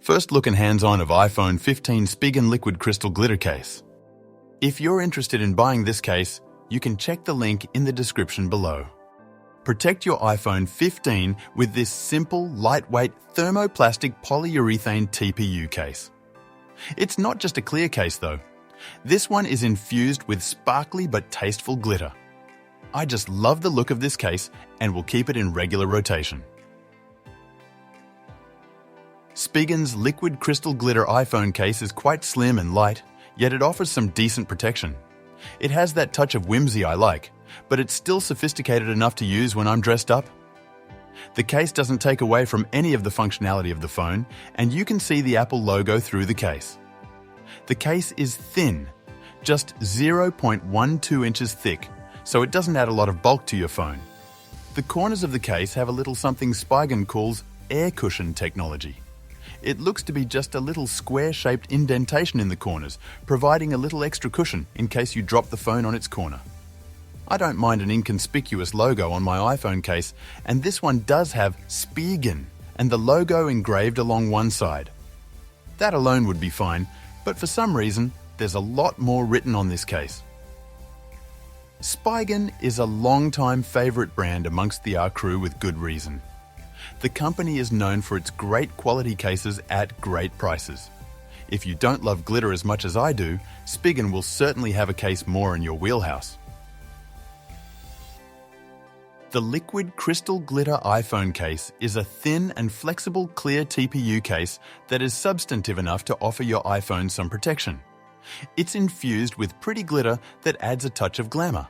First look and hands-on of iPhone 15 Spigen liquid crystal glitter case. If you're interested in buying this case, you can check the link in the description below. Protect your iPhone 15 with this simple, lightweight, thermoplastic polyurethane TPU case. It's not just a clear case though. This one is infused with sparkly but tasteful glitter. I just love the look of this case and will keep it in regular rotation. Spigen's liquid crystal glitter iPhone case is quite slim and light, yet it offers some decent protection. It has that touch of whimsy I like, but it's still sophisticated enough to use when I'm dressed up. The case doesn't take away from any of the functionality of the phone, and you can see the Apple logo through the case. The case is thin, just 0.12 inches thick, so it doesn't add a lot of bulk to your phone. The corners of the case have a little something Spigen calls air cushion technology. It looks to be just a little square-shaped indentation in the corners, providing a little extra cushion in case you drop the phone on its corner. I don't mind an inconspicuous logo on my iPhone case, and this one does have Spigen and the logo engraved along one side. That alone would be fine, but for some reason, there's a lot more written on this case. Spigen is a long-time favourite brand amongst the our crew with good reason. The company is known for its great quality cases at great prices. If you don't love glitter as much as I do, Spigen will certainly have a case more in your wheelhouse. The liquid crystal glitter iPhone case is a thin and flexible clear TPU case that is substantive enough to offer your iPhone some protection. It's infused with pretty glitter that adds a touch of glamour.